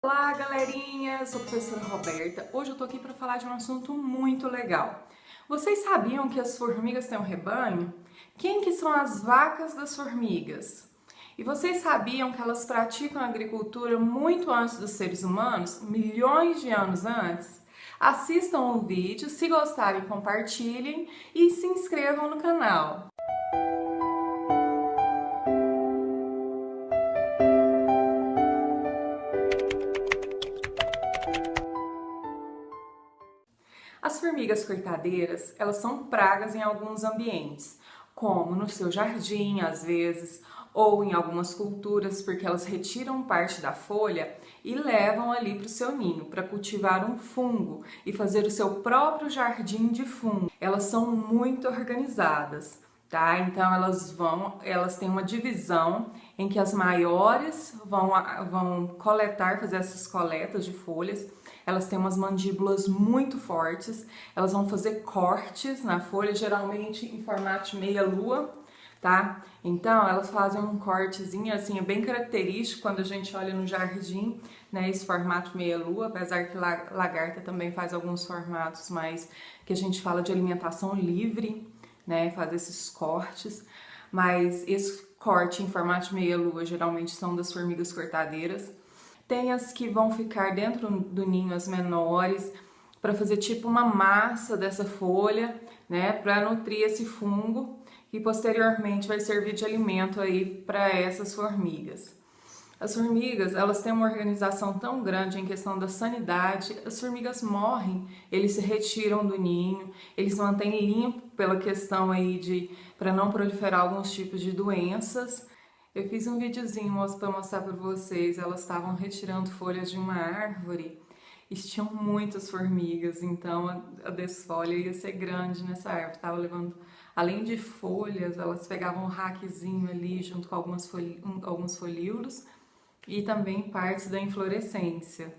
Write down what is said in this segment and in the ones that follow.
Olá, galerinha! Eu sou a professora Roberta. Hoje eu tô aqui para falar de um assunto muito legal. Vocês sabiam que as formigas têm um rebanho? Quem que são as vacas das formigas? E vocês sabiam que elas praticam a agricultura muito antes dos seres humanos, milhões de anos antes? Assistam o vídeo, se gostarem, compartilhem e se inscrevam no canal. As formigas cortadeiras, elas são pragas em alguns ambientes, como no seu jardim, às vezes, ou em algumas culturas, porque elas retiram parte da folha e levam ali para o seu ninho, para cultivar um fungo e fazer o seu próprio jardim de fungo. Elas são muito organizadas, tá? Então elas têm uma divisão em que as maiores vão coletar, fazer essas coletas de folhas. Elas têm umas mandíbulas muito fortes, elas vão fazer cortes na folha, geralmente em formato de meia-lua, tá? Então, elas fazem um cortezinho, assim, é bem característico quando a gente olha no jardim, né, esse formato meia-lua, apesar que lagarta também faz alguns formatos mais, que a gente fala de alimentação livre, né, faz esses cortes, mas esse corte em formato de meia-lua geralmente são das formigas cortadeiras. Tem as que vão ficar dentro do ninho, as menores, para fazer tipo uma massa dessa folha, né, para nutrir esse fungo e posteriormente vai servir de alimento aí para essas formigas. As formigas, elas têm uma organização tão grande em questão da sanidade, as formigas morrem, eles se retiram do ninho, eles mantêm limpo pela questão aí para não proliferar alguns tipos de doenças. Eu fiz um videozinho para mostrar para vocês, elas estavam retirando folhas de uma árvore e tinham muitas formigas, então a desfolha ia ser grande nessa árvore. Tava levando, além de folhas, elas pegavam um raquezinho ali junto com alguns folíolos e também partes da inflorescência.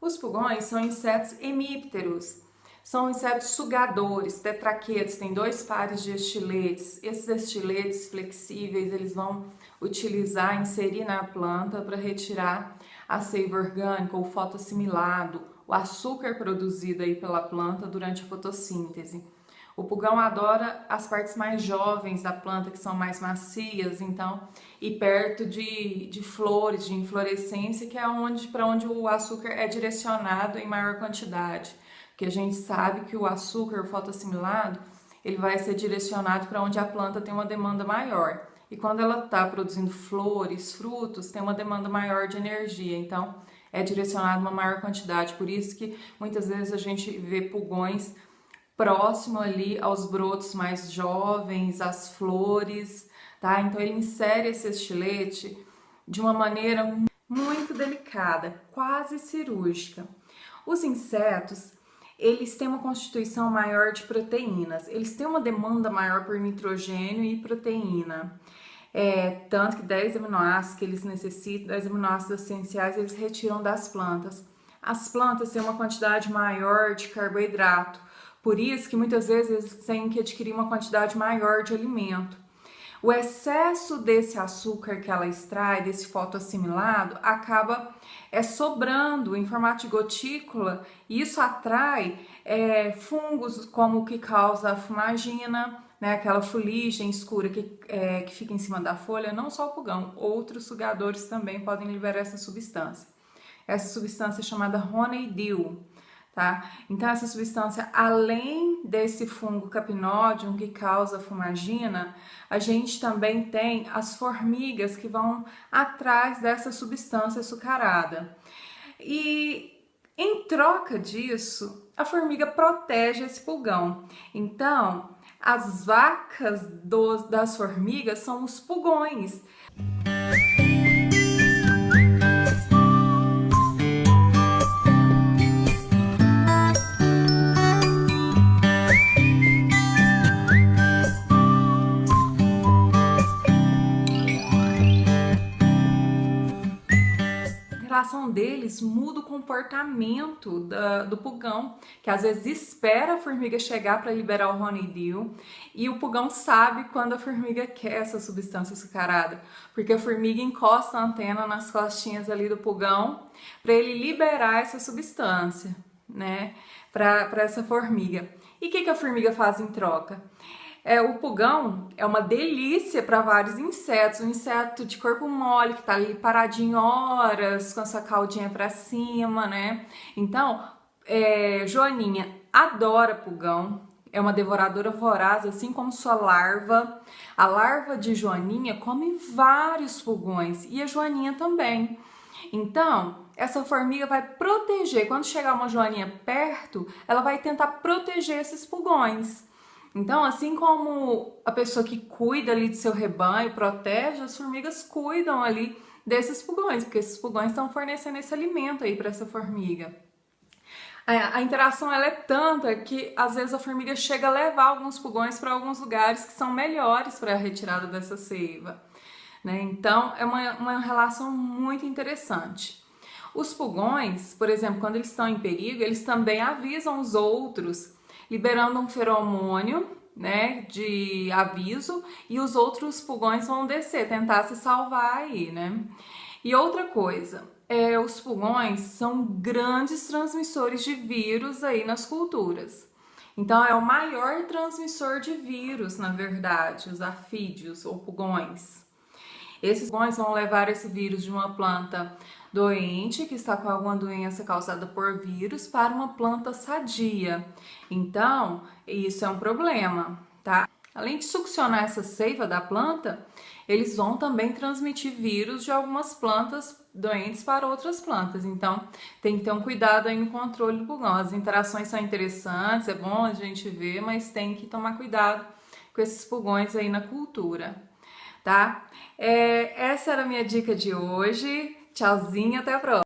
Os pulgões são insetos hemípteros, são insetos sugadores, tetraquetos, tem dois pares de estiletes. Esses estiletes flexíveis eles vão utilizar, inserir na planta para retirar a seiva orgânica ou fotossimilado, o açúcar produzido aí pela planta durante a fotossíntese. O pulgão adora as partes mais jovens da planta, que são mais macias, então, e perto de flores, de inflorescência, que é para onde o açúcar é direcionado em maior quantidade. Porque a gente sabe que o açúcar, o fotossimilado, ele vai ser direcionado para onde a planta tem uma demanda maior. E quando ela está produzindo flores, frutos, tem uma demanda maior de energia, então é direcionado uma maior quantidade. Por isso que muitas vezes a gente vê pulgões próximo ali aos brotos mais jovens, às flores, tá? Então ele insere esse estilete de uma maneira muito delicada, quase cirúrgica. Os insetos, eles têm uma constituição maior de proteínas, eles têm uma demanda maior por nitrogênio e proteína. Tanto que 10 aminoácidos que eles necessitam, 10 aminoácidos essenciais, eles retiram das plantas. As plantas têm uma quantidade maior de carboidrato, por isso que muitas vezes eles têm que adquirir uma quantidade maior de alimento. O excesso desse açúcar que ela extrai, desse fotossimilado, acaba sobrando em formato de gotícula e isso atrai fungos como o que causa a fumagina, né, aquela fuligem escura que fica em cima da folha. Não só o pulgão, outros sugadores também podem liberar essa substância. Essa substância é chamada honeydew. Tá? Então essa substância, além desse fungo Capnodium que causa fumagina, a gente também tem as formigas que vão atrás dessa substância açucarada. E em troca disso, a formiga protege esse pulgão. Então, as vacas das formigas são os pulgões. interação deles muda o comportamento do pulgão, que às vezes espera a formiga chegar para liberar o honeydew, e o pulgão sabe quando a formiga quer essa substância açucarada, porque a formiga encosta a antena nas costinhas ali do pulgão para ele liberar essa substância, né, para essa formiga. E o que a formiga faz em troca? O pulgão é uma delícia para vários insetos, um inseto de corpo mole que está ali paradinho horas com a sua caudinha para cima, né? Então, joaninha adora pulgão, é uma devoradora voraz, assim como sua larva. A larva de joaninha come vários pulgões e a joaninha também. Então, essa formiga vai proteger, quando chegar uma joaninha perto, ela vai tentar proteger esses pulgões. Então, assim como a pessoa que cuida ali do seu rebanho, protege, as formigas cuidam ali desses pulgões, porque esses pulgões estão fornecendo esse alimento aí para essa formiga. A interação ela é tanta que às vezes a formiga chega a levar alguns pulgões para alguns lugares que são melhores para a retirada dessa seiva, né? Então, é uma relação muito interessante. Os pulgões, por exemplo, quando eles estão em perigo, eles também avisam os outros, liberando um feromônio, né, de aviso, e os outros pulgões vão descer, tentar se salvar aí, né? E outra coisa, os pulgões são grandes transmissores de vírus aí nas culturas. Então, é o maior transmissor de vírus, na verdade, os afídeos ou pulgões. Esses pulgões vão levar esse vírus de uma planta doente, que está com alguma doença causada por vírus, para uma planta sadia. Então, isso é um problema, tá? Além de succionar essa seiva da planta, eles vão também transmitir vírus de algumas plantas doentes para outras plantas. Então, tem que ter um cuidado aí no controle do pulgão. As interações são interessantes, é bom a gente ver, mas tem que tomar cuidado com esses pulgões aí na cultura, tá? Essa era a minha dica de hoje. Tchauzinho, até a próxima!